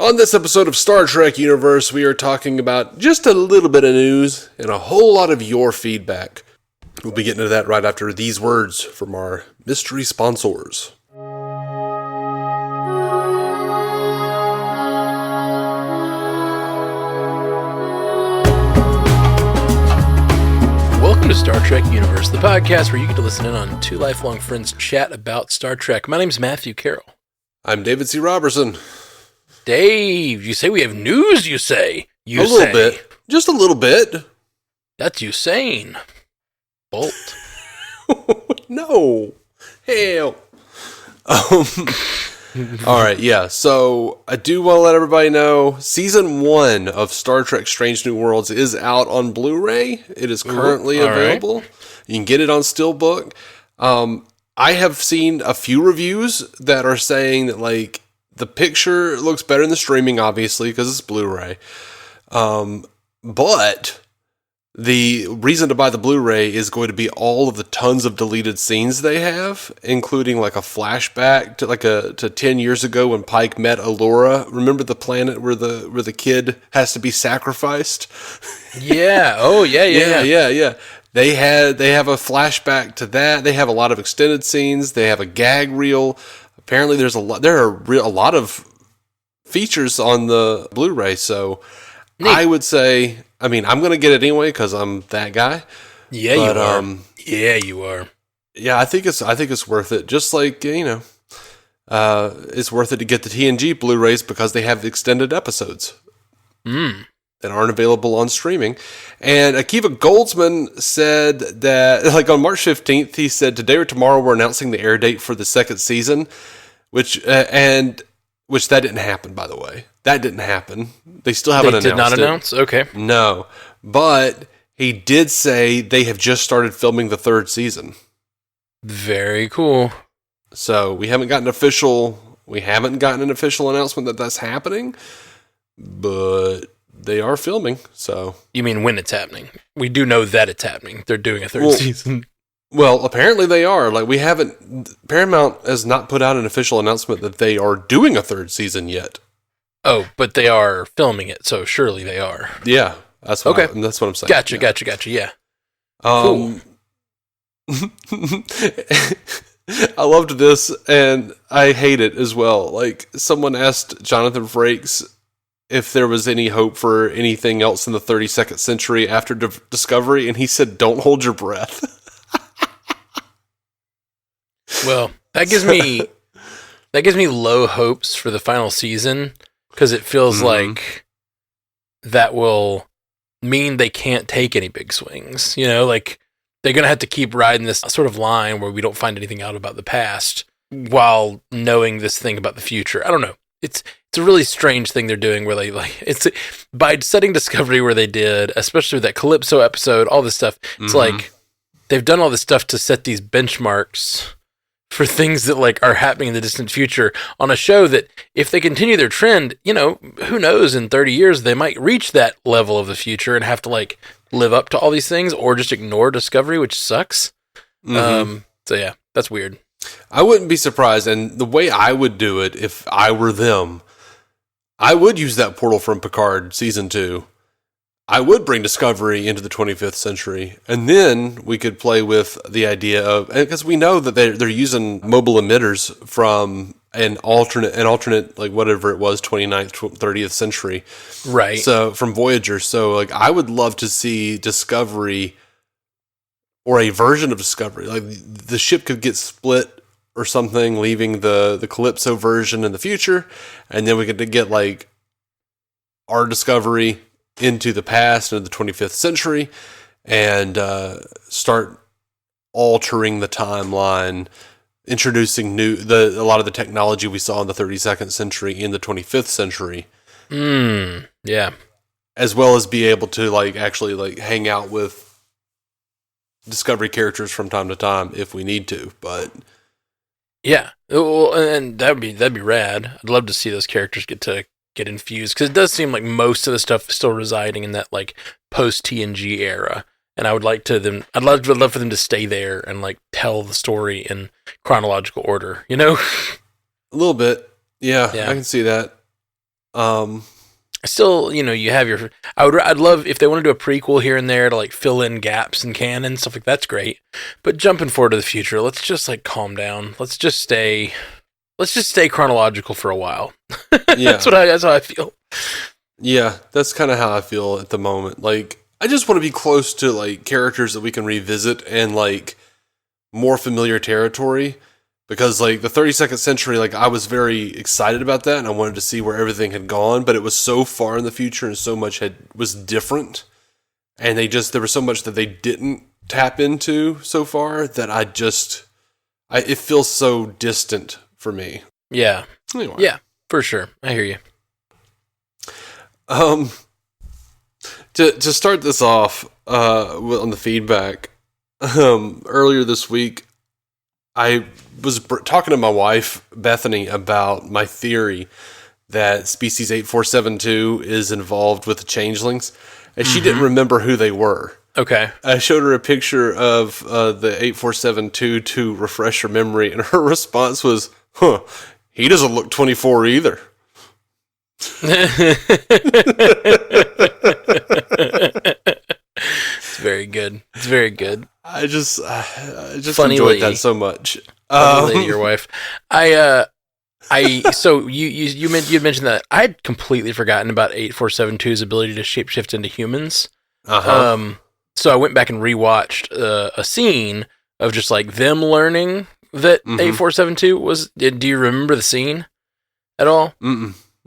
On this episode of Star Trek Universe, we are talking about just a little bit of news and a whole lot of your feedback. We'll be getting to that right after these words from our mystery sponsors. Welcome to Star Trek Universe, the podcast where you get to listen in on two lifelong friends chat about Star Trek. My name's Matthew Carroll. I'm David C. Robertson. Dave, you say we have news, you say? A little bit. Just a little bit. That's you saying. Bolt. No. Hell. All right, yeah. So I do want to let everybody know Season 1 of Star Trek Strange New Worlds is out on Blu Ray. It is currently available. Right. You can get it on Steelbook. I have seen a few reviews that are saying that, like, the picture looks better in the streaming, obviously, because it's Blu Ray. But the reason to buy the Blu Ray is going to be all of the tons of deleted scenes they have, including like a flashback to 10 years ago when Pike met Allura. Remember the planet where the kid has to be sacrificed? Yeah. Oh, yeah. They have a flashback to that. They have a lot of extended scenes. They have a gag reel. Apparently, there are a lot of features on the Blu Ray. So neat. I would say, I mean, I'm going to get it anyway because I'm that guy. Yeah, but, you are. Yeah, you are. Yeah, I think it's worth it. Just like, it's worth it to get the TNG Blu-rays because they have extended episodes that aren't available on streaming. And Akiva Goldsman said that, like, on March 15th, he said, today or tomorrow we're announcing the air date for the second season, which that didn't happen, by the way. That didn't happen. They still haven't announced it. They did not announce? Okay. No. But he did say they have just started filming the third season. Very cool. So we haven't gotten an official announcement that that's happening, but they are filming. So you mean when it's happening? We do know that it's happening. They're doing a third season. Well, apparently they are. Like, Paramount has not put out an official announcement that they are doing a third season yet. Oh, but they are filming it, so surely they are. Yeah, that's what I'm saying. Gotcha, yeah. Cool. I loved this, and I hate it as well. Like, someone asked Jonathan Frakes if there was any hope for anything else in the 32nd century after Discovery, and he said, "Don't hold your breath." Well, that gives me low hopes for the final season because it feels like that will mean they can't take any big swings. You know, like they're going to have to keep riding this sort of line where we don't find anything out about the past while knowing this thing about the future. I don't know. It's a really strange thing they're doing where they it's by setting Discovery where they did, especially with that Calypso episode, all this stuff. It's like they've done all this stuff to set these benchmarks for things that like are happening in the distant future on a show that if they continue their trend, who knows, in 30 years they might reach that level of the future and have to like live up to all these things or just ignore Discovery, which sucks. So yeah, that's weird. I wouldn't be surprised, and the way I would do it if I were them, I would use that portal from Picard Season 2. I would bring Discovery into the 25th century, and then we could play with the idea of, because we know that they're using mobile emitters from an alternate, like whatever it was, 29th, 30th century. Right. So, from Voyager. So, like, I would love to see Discovery, or a version of Discovery. Like, the ship could get split or something, leaving the Calypso version in the future, and then we could get, like, our Discovery into the past, into the 25th century, and start altering the timeline, introducing a lot of the technology we saw in the 32nd century in the 25th century. Yeah. As well as be able to like actually like hang out with Discovery characters from time to time if we need to, but yeah, well, and that'd be rad. I'd love to see those characters get infused, because it does seem like most of the stuff is still residing in that like post TNG era, and I'd love for them to stay there and like tell the story in chronological order. A little bit, yeah. I can see that. Still, you have your. I'd love if they want to do a prequel here and there to like fill in gaps in canon stuff like that's great. But jumping forward to the future, let's just like calm down. Let's just stay chronological for a while. Yeah, that's how I feel. Yeah, that's kind of how I feel at the moment. Like, I just want to be close to like characters that we can revisit and like more familiar territory. Because like the 32nd century, like I was very excited about that, and I wanted to see where everything had gone, but it was so far in the future, and so much was different, and there was so much that they didn't tap into so far that it feels so distant for me. Yeah. Anyway. Yeah, for sure. I hear you. To start this off on the feedback, earlier this week, I was talking to my wife, Bethany, about my theory that Species 8472 is involved with the changelings, and she didn't remember who they were. Okay. I showed her a picture of the 8472 to refresh her memory, and her response was, he doesn't look 24 either. It's very good. It's very good. I just Funny enjoyed lady. that so much. Funny lady, your wife. So you mentioned that I had completely forgotten about 8472's ability to shapeshift into humans. So I went back and rewatched a scene of just like them learning that 8472 was. Do you remember the scene at all?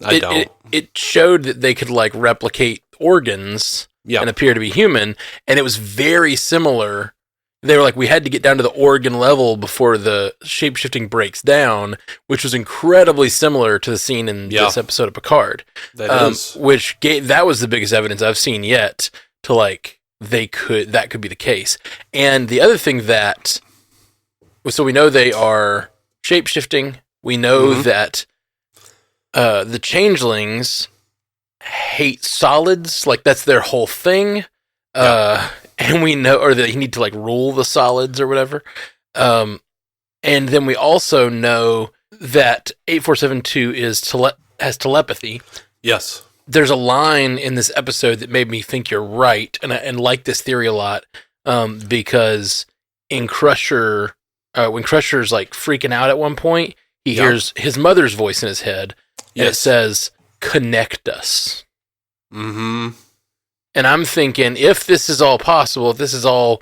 I don't. It showed that they could like replicate organs and appear to be human, and it was very similar. They were like, we had to get down to the organ level before the shapeshifting breaks down, which was incredibly similar to the scene in this episode of Picard. That was the biggest evidence I've seen yet to like that could be the case. And the other thing so we know they are shapeshifting. We know that the changelings hate solids, like that's their whole thing. And we know, or that you need to like rule the solids or whatever. And then we also know that 8472 has telepathy. Yes. There's a line in this episode that made me think you're right, and like this theory a lot, because in Crusher, when Crusher's like freaking out at one point, he hears his mother's voice in his head, and it says, "Connect us." And I'm thinking, if this is all possible, if this is all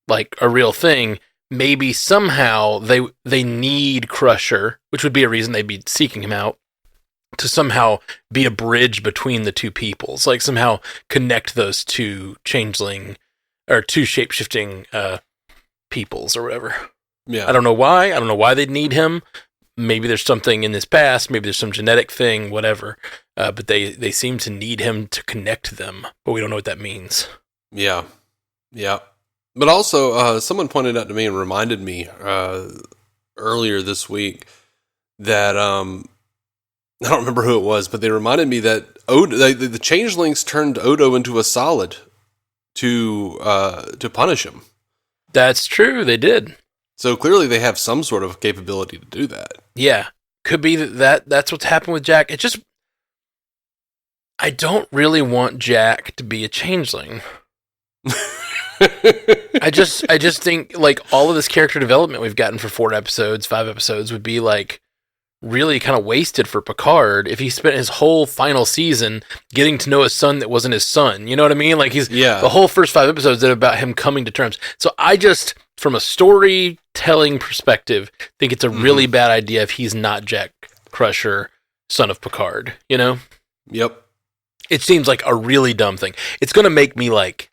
like a real thing, maybe somehow they need Crusher, which would be a reason they'd be seeking him out, to somehow be a bridge between the two peoples, like somehow connect those two changeling or two shapeshifting peoples or whatever. Yeah. I don't know why. I don't know why they'd need him. Maybe there's something in his past. Maybe there's some genetic thing, whatever. But they seem to need him to connect them, but we don't know what that means. Yeah. Yeah. But also, someone pointed out to me and reminded me earlier this week that, I don't remember who it was, but they reminded me that the changelings turned Odo into a solid to punish him. That's true. They did. So clearly they have some sort of capability to do that. Yeah. Could be that's what's happened with Jack. I don't really want Jack to be a changeling. I just think like all of this character development we've gotten for 5 episodes would be like really kind of wasted for Picard if he spent his whole final season getting to know a son that wasn't his son. You know what I mean? Like the whole first 5 episodes are about him coming to terms. So I just, from a storytelling perspective, think it's a really bad idea if he's not Jack Crusher, son of Picard, you know? Yep. It seems like a really dumb thing. It's going to make me like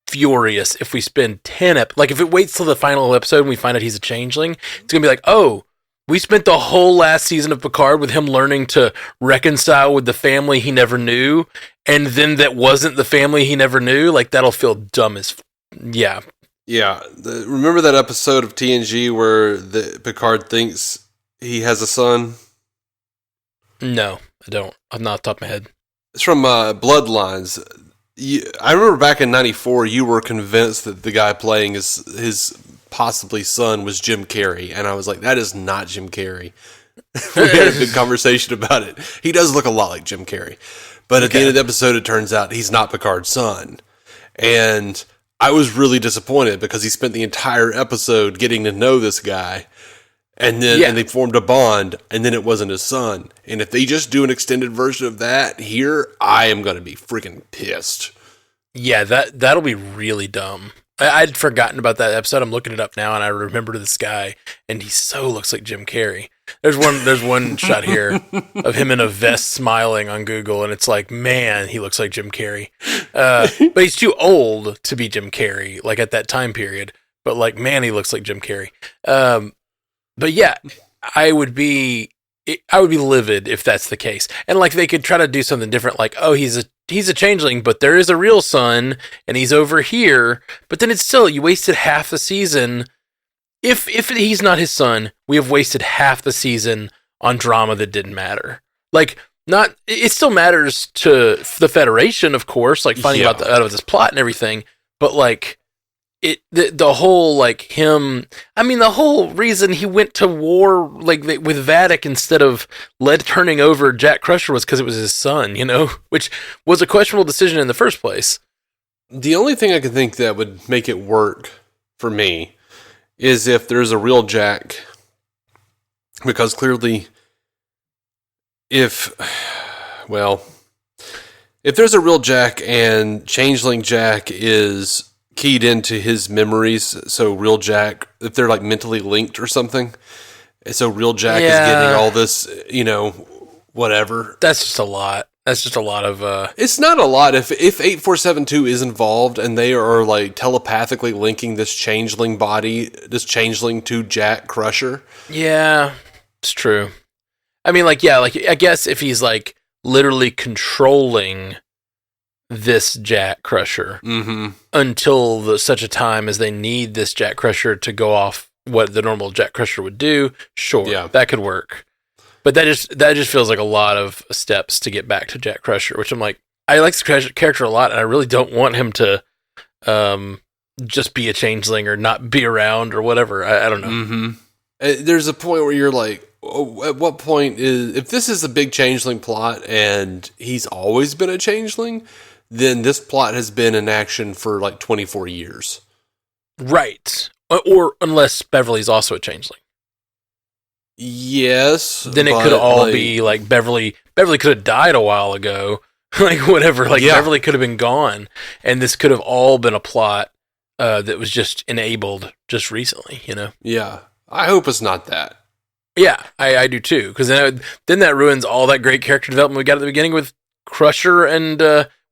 furious if we spend 10 like if it waits till the final episode and we find out he's a changeling, it's going to be like, oh, we spent the whole last season of Picard with him learning to reconcile with the family he never knew, and then that wasn't the family he never knew. Like, that'll feel dumb as... Yeah. Yeah. Remember that episode of TNG where Picard thinks he has a son? No, I don't. I'm not off the top of my head. It's from Bloodlines. I remember back in 94, you were convinced that the guy playing his possibly son was Jim Carrey, and I was like, that is not Jim Carrey. We had a big conversation about it. He does look a lot like Jim Carrey. But at the end of the episode, it turns out he's not Picard's son. And I was really disappointed because he spent the entire episode getting to know this guy. And then and they formed a bond, and then it wasn't his son. And if they just do an extended version of that here, I am going to be freaking pissed. Yeah, that'll be really dumb. I'd forgotten about that episode. I'm looking it up now, and I remember this guy, and he so looks like Jim Carrey. There's one shot here of him in a vest smiling on Google, and it's like, man, he looks like Jim Carrey. But he's too old to be Jim Carrey, like at that time period. But like, man, he looks like Jim Carrey. But yeah, I would be livid if that's the case. And like, they could try to do something different, like, oh, he's a changeling, but there is a real son, and he's over here. But then it's still, you wasted half the season. If he's not his son, we have wasted half the season on drama that didn't matter. Like, it still matters to the Federation, of course, like finding out of this plot and everything. But like, the whole like him, I mean, the whole reason he went to war like with Vadic instead of turning over Jack Crusher was because it was his son, you know, which was a questionable decision in the first place. The only thing I can think that would make it work for me is if there's a real Jack, because clearly if there's a real Jack and Changeling Jack is keyed into his memories, so real Jack, if they're like mentally linked or something, and so real Jack is getting all this, you know, whatever. That's just a lot. That's just a lot of It's not a lot if 8472 is involved and they are like telepathically linking this changeling to Jack Crusher. Yeah, it's true. I mean, like, yeah, like I guess if he's like literally controlling this Jack Crusher until such a time as they need this Jack Crusher to go off what the normal Jack Crusher would do, sure, that could work. But that just feels like a lot of steps to get back to Jack Crusher, which I'm like, I like this character a lot, and I really don't want him to just be a changeling or not be around or whatever. I don't know. There's a point where you're like, at what point if this is a big changeling plot and he's always been a changeling, then this plot has been in action for like 24 years. Right. Or unless Beverly's also a changeling. Yes. Then it could all be like Beverly could have died a while ago. Like whatever. Like Beverly could have been gone. And this could have all been a plot that was just enabled just recently, you know? Yeah. I hope it's not that. Yeah, I do too. Because then that ruins all that great character development we got at the beginning with Crusher and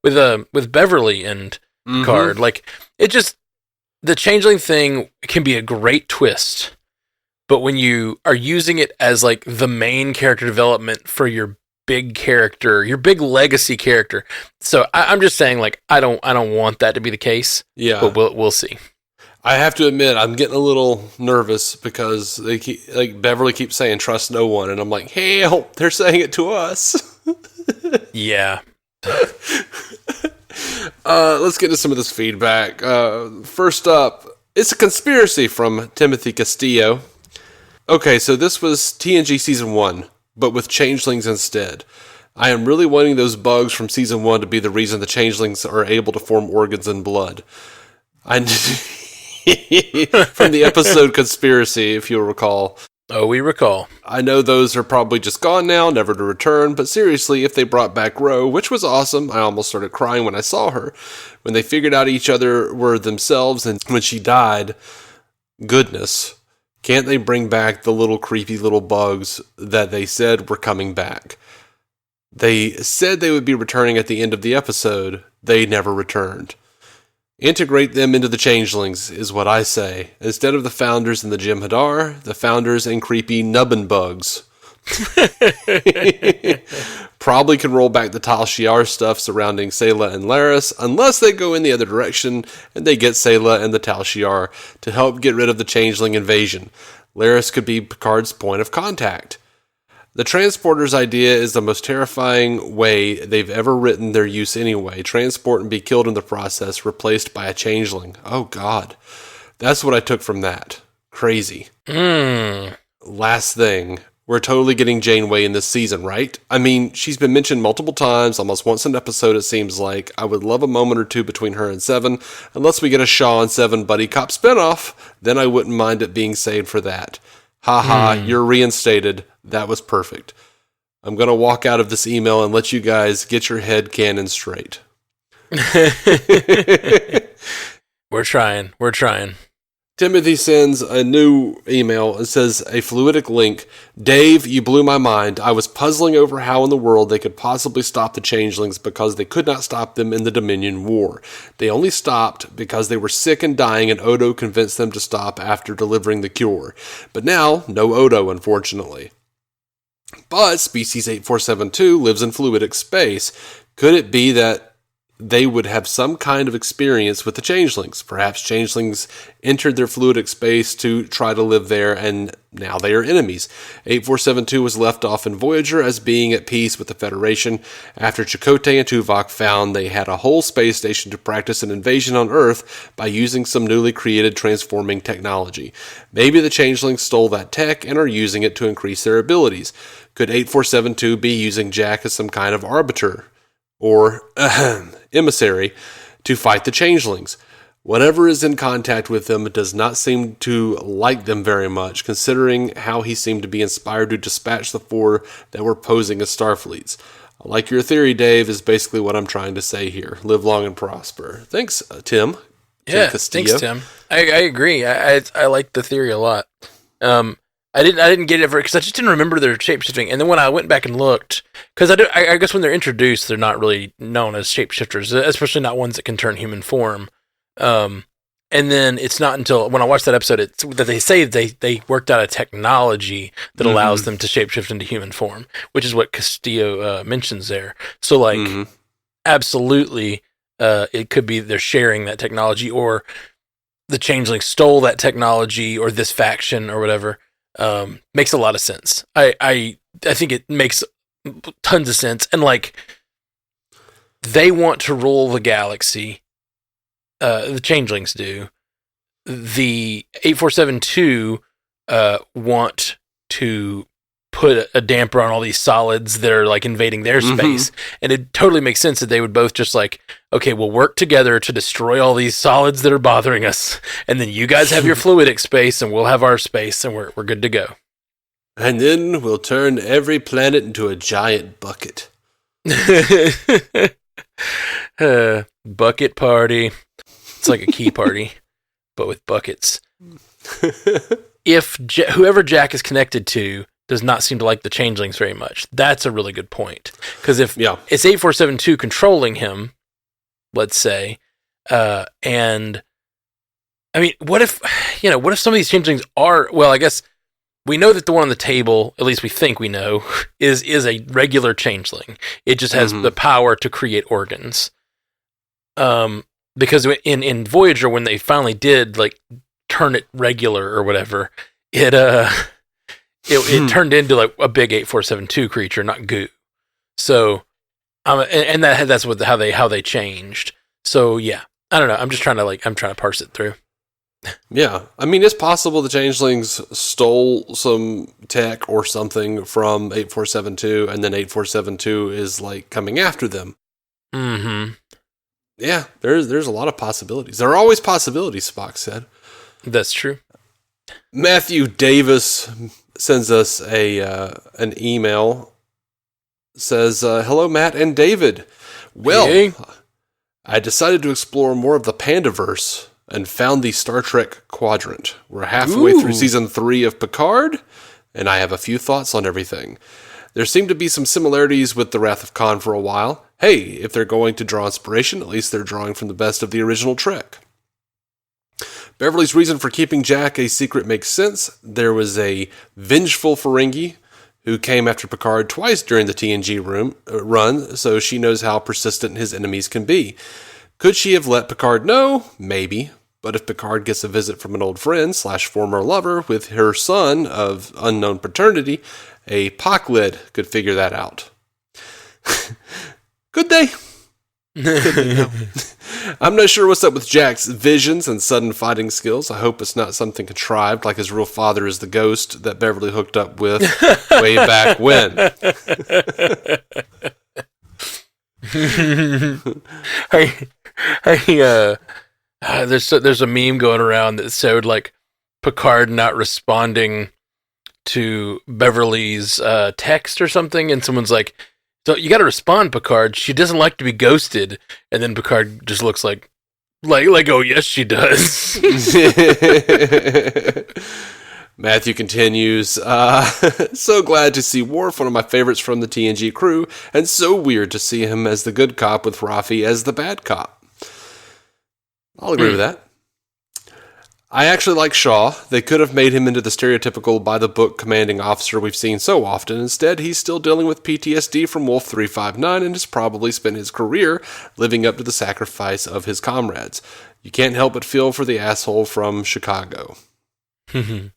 with Beverly and Picard. Like, it just, the changeling thing can be a great twist, but when you are using it as like the main character development for your big character, your big legacy character, so I'm just saying, like, I don't want that to be the case. Yeah, but we'll see. I have to admit, I'm getting a little nervous because they keep, like, Beverly keeps saying "trust no one," and I'm like, "Hell, they're saying it to us." Yeah. Let's get into some of this feedback. First up, it's a conspiracy from Timothy Castillo. Okay, so this was TNG Season 1, but with changelings instead. I am really wanting those bugs from Season 1 to be the reason the changelings are able to form organs and blood. From the episode Conspiracy, if you'll recall. Oh, we recall. I know those are probably just gone now, never to return, but seriously, if they brought back Ro, which was awesome, I almost started crying when I saw her. When they figured out each other were themselves, and when she died, goodness, can't they bring back the little creepy little bugs that they said were coming back? They said they would be returning at the end of the episode. They never returned. Integrate them into the changelings, is what I say. Instead of the founders and the Jem'Hadar, the founders and creepy nubbin bugs. Probably can roll back the Tal Shiar stuff surrounding Sayla and Laris, unless they go in the other direction and they get Sayla and the Tal Shiar to help get rid of the changeling invasion. Laris could be Picard's point of contact. The transporter's idea is the most terrifying way they've ever written their use anyway. Transport and be killed in the process, replaced by a changeling. Oh, God. That's what I took from that. Crazy. Last thing. We're totally getting Janeway in this season, right? I mean, she's been mentioned multiple times, almost once an episode it seems like. I would love a moment or two between her and Seven. Unless we get a Shaw and Seven buddy cop spinoff, then I wouldn't mind it being saved for that. Haha, you're reinstated. That was perfect. I'm going to walk out of this email and let you guys get your head canon straight. We're trying. Timothy sends a new email. It says, a fluidic link. Dave, you blew my mind. I was puzzling over how in the world they could possibly stop the changelings because they could not stop them in the Dominion War. They only stopped because they were sick and dying, and Odo convinced them to stop after delivering the cure. But now, no Odo, unfortunately. But Species 8472 lives in fluidic space. Could it be that they would have some kind of experience with the changelings? Perhaps changelings entered their fluidic space to try to live there, and now they are enemies. 8472 was left off in Voyager as being at peace with the Federation after Chakotay and Tuvok found they had a whole space station to practice an invasion on Earth by using some newly created transforming technology. Maybe the changelings stole that tech and are using it to increase their abilities. Could 8472 be using Jack as some kind of arbiter or emissary to fight the changelings? Whatever is in contact with them does not seem to like them very much, considering how he seemed to be inspired to dispatch the four that were posing as Starfleets. I like your theory, Dave, is basically what I'm trying to say here. Live long and prosper. Thanks, Tim. Yeah, thanks, Tim. I agree. I like the theory a lot. I didn't get it because I just didn't remember their shapeshifting. And then when I went back and looked, because I guess when they're introduced, they're not really known as shapeshifters, especially not ones that can turn human form. And then it's not until when I watched that episode that they say they worked out a technology that allows them to shapeshift into human form, which is what Castillo mentions there. So, absolutely, it could be they're sharing that technology, or the changeling stole that technology, or this faction, or whatever. Makes a lot of sense. I think it makes tons of sense. And they want to rule the galaxy. The changelings do. The 8472 want to put a damper on all these solids that are invading their space. And it totally makes sense that they would both just okay, we'll work together to destroy all these solids that are bothering us. And then you guys have your fluidic space and we'll have our space, and we're good to go. And then we'll turn every planet into a giant bucket. Bucket party. It's like a key party, but with buckets. If whoever Jack is connected to does not seem to like the changelings very much, that's a really good point. Because if it's 8472 controlling him, let's say, and I mean, what if some of these changelings are, well, I guess we know that the one on the table, at least we think we know, is a regular changeling. It just has the power to create organs. Because in Voyager, when they finally did turn it regular or whatever, it turned into a big 8472 creature, not goo. So, and that's how they changed. So yeah, I don't know. I'm just trying to parse it through. Yeah, I mean, it's possible the changelings stole some tech or something from 8472, and then 8472 is coming after them. Mm-hmm. Yeah, there's a lot of possibilities. There are always possibilities, Spock said. That's true. Matthew Davis sends us an email. Says, hello, Matt and David. Well, hey. I decided to explore more of the Pandaverse and found the Star Trek Quadrant. We're halfway through Season 3 of Picard, and I have a few thoughts on everything. There seem to be some similarities with The Wrath of Khan for a while. Hey, if they're going to draw inspiration, at least they're drawing from the best of the original Trek. Beverly's reason for keeping Jack a secret makes sense. There was a vengeful Ferengi who came after Picard twice during the TNG run, so she knows how persistent his enemies can be. Could she have let Picard know? Maybe. But if Picard gets a visit from an old friend / former lover with her son of unknown paternity, a Pocklid could figure that out. Could they? Could they? No. I'm not sure what's up with Jack's visions and sudden fighting skills. I hope it's not something contrived, like his real father is the ghost that Beverly hooked up with way back when. There's a meme going around that showed like Picard not responding to Beverly's text or something, and someone's like, "So you got to respond, Picard. She doesn't like to be ghosted." And then Picard just looks like, oh yes, she does. Matthew continues, so glad to see Worf, one of my favorites from the TNG crew, and so weird to see him as the good cop with Raffi as the bad cop. I'll agree with that. I actually like Shaw. They could have made him into the stereotypical by-the-book commanding officer we've seen so often. Instead, he's still dealing with PTSD from Wolf 359 and has probably spent his career living up to the sacrifice of his comrades. You can't help but feel for the asshole from Chicago. I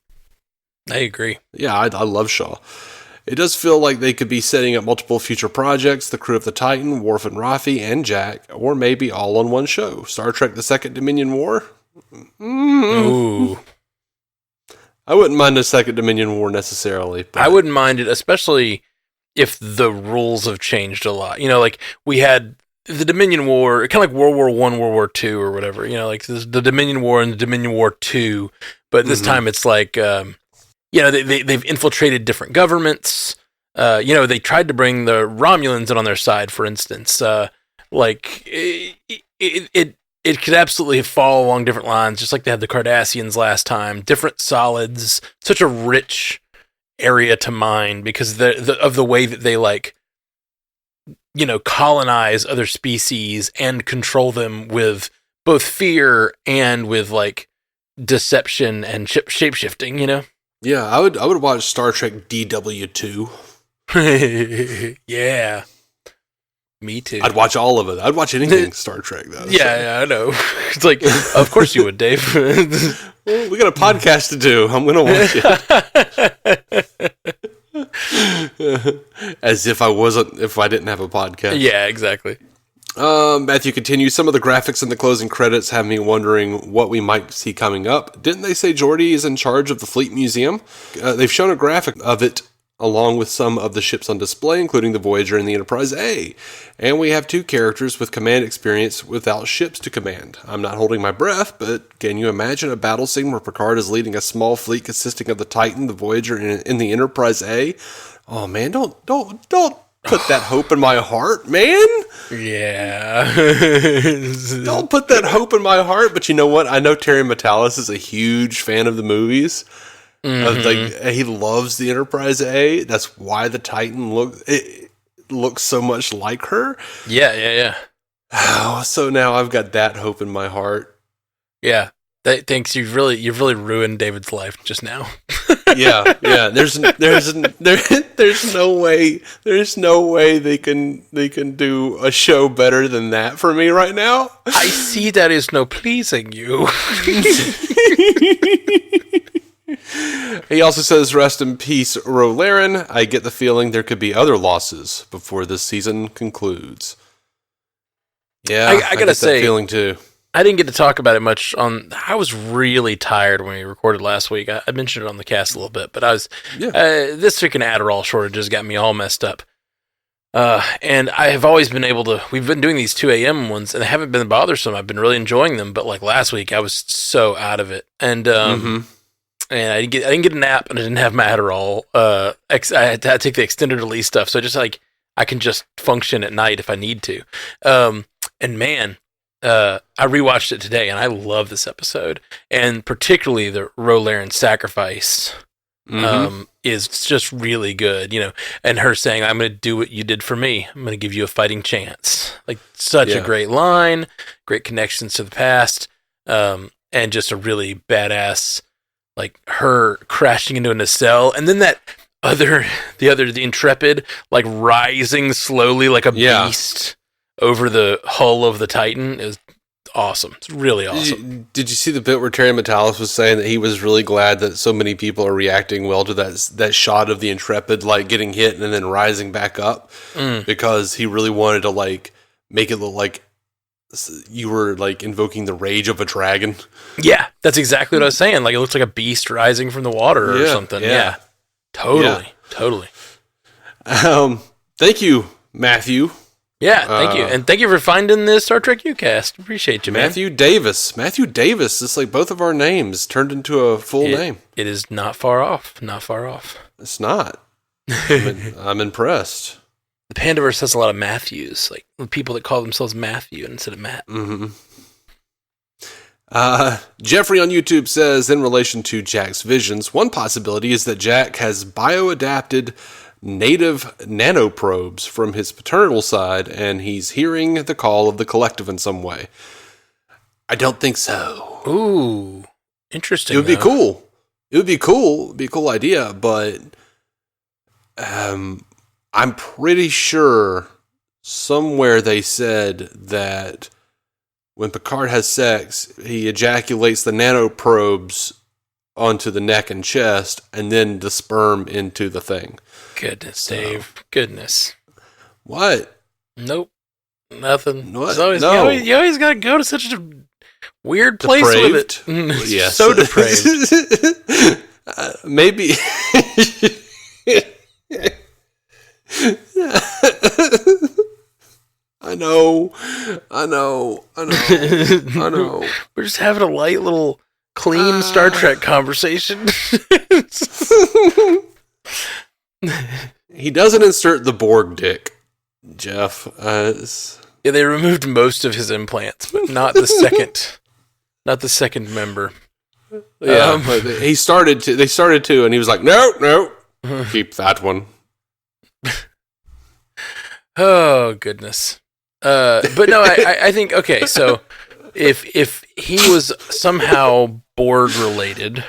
agree. Yeah, I love Shaw. It does feel like they could be setting up multiple future projects, the crew of the Titan, Worf and Raffi, and Jack, or maybe all on one show. Star Trek The Second Dominion War? Ooh. I wouldn't mind a Second Dominion War necessarily. But I wouldn't mind it, especially if the rules have changed a lot. You know, like we had the Dominion War, kind of like World War I, World War II, or whatever. You know, like the Dominion War and the Dominion War II. But this time it's like, they've infiltrated different governments. They tried to bring the Romulans in on their side, for instance. It could absolutely fall along different lines, just like they had the Cardassians last time. Different solids, such a rich area to mine because of the way that they colonize other species and control them with both fear and with like deception and shape-shifting, you know? Yeah, I would watch Star Trek DW2. Yeah. Me too. I'd watch all of it. I'd watch anything Star Trek, though. Yeah, I know. It's like, of course you would, Dave. Well, we got a podcast to do. I'm going to watch it. As if I didn't have a podcast. Yeah, exactly. Matthew continues, some of the graphics in the closing credits have me wondering what we might see coming up. Didn't they say Geordi is in charge of the Fleet Museum? They've shown a graphic of it along with some of the ships on display, including the Voyager and the Enterprise A. And we have two characters with command experience without ships to command. I'm not holding my breath, but can you imagine a battle scene where Picard is leading a small fleet consisting of the Titan, the Voyager, and the Enterprise A? Oh man, don't put that hope in my heart, man. Yeah. Don't put that hope in my heart, but you know what? I know Terry Matalas is a huge fan of the movies. He loves the Enterprise A. That's why the Titan looks so much like her. Yeah. Oh, so now I've got that hope in my heart. Yeah. Thanks. You've really ruined David's life just now. Yeah. There's no way they can do a show better than that for me right now. I see that is no pleasing you. He also says, rest in peace, Rolaren. I get the feeling there could be other losses before this season concludes. Yeah, I gotta say, that feeling too. I didn't get to talk about it much I was really tired when we recorded last week. I mentioned it on the cast a little bit, but this freaking Adderall shortages got me all messed up. And I have always been we've been doing these 2 a.m. ones and they haven't been bothersome. I've been really enjoying them, but like last week I was so out of it. And, and I didn't get a nap and I didn't have my Adderall. I had to take the extended release stuff. So just like, I can just function at night if I need to. And man, I rewatched it today and I love this episode. And particularly the Rolaren sacrifice, is just really good, and her saying, I'm going to do what you did for me. I'm going to give you a fighting chance. Like such a great line, great connections to the past. And just a really badass, like her crashing into a nacelle, and then the Intrepid, like rising slowly like a beast over the hull of the Titan is awesome. It's really awesome. Did you see the bit where Terry Matalas was saying that he was really glad that so many people are reacting well to that shot of the Intrepid like getting hit and then rising back up because he really wanted to like make it look like you were like invoking the rage of a dragon. Yeah, that's exactly what I was saying. Like it looks like a beast rising from the water or something. Yeah. Totally. Thank you, Matthew. Yeah, thank you. And thank you for finding this Star Trek Ucast. Appreciate you, man. Matthew Davis. It's like both of our names turned into a full name. It is not far off. It's not. I'm impressed. The Pandaverse has a lot of Matthews, like people that call themselves Matthew instead of Matt. Mm-hmm. Jeffrey on YouTube says, in relation to Jack's visions, one possibility is that Jack has bioadapted native nanoprobes from his paternal side, and he's hearing the call of the collective in some way. I don't think so. Ooh, interesting. It would be cool. It would be cool. It'd be a cool idea, but I'm pretty sure somewhere they said that when Picard has sex, he ejaculates the nanoprobes onto the neck and chest, and then the sperm into the thing. Goodness, Dave. Goodness. What? Nope. Nothing. What? You always got to go to such a weird place with it. Yes. So depraved. Maybe. I know. We're just having a light little clean Star Trek conversation. He doesn't insert the Borg dick, Jeff. Yeah, they removed most of his implants, but not the second member. Yeah, they started to, and he was like, no, keep that one. Oh goodness. But no, I think okay. So if he was somehow Borg related,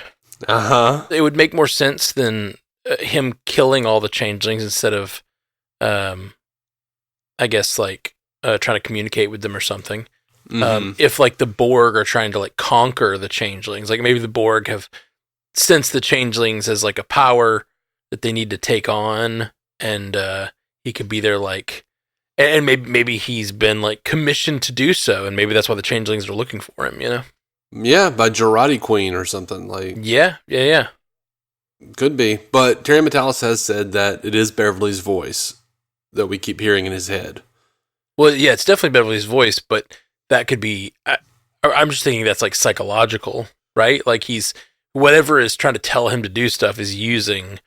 it would make more sense than him killing all the changelings instead of, I guess like trying to communicate with them or something. If like the Borg are trying to like conquer the changelings, like maybe the Borg have sensed the changelings as like a power that they need to take on, and he could be there like, and maybe he's been like commissioned to do so, and maybe that's why the changelings are looking for him, you know? Yeah, by Jurati Queen or something like. Yeah. Could be, but Terry Metalis has said that it is Beverly's voice that we keep hearing in his head. Well, yeah, it's definitely Beverly's voice, but that could be. I'm just thinking that's like psychological, right? Like he's whatever is trying to tell him to do stuff is using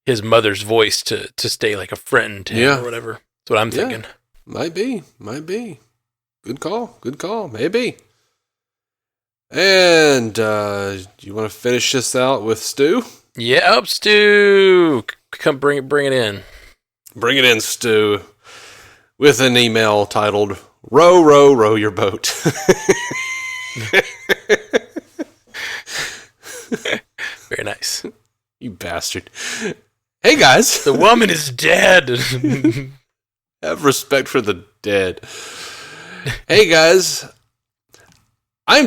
his mother's voice to stay like a friend to him or whatever. That's what I'm thinking. Might be. Good call. Maybe. And you want to finish this out with Stu? Yeah, up, Stu. Come bring it in. Bring it in, Stu. With an email titled, Row, row, row your boat. Very nice. You bastard. Hey, guys. The woman is dead. Have respect for the dead. Hey, guys. I'm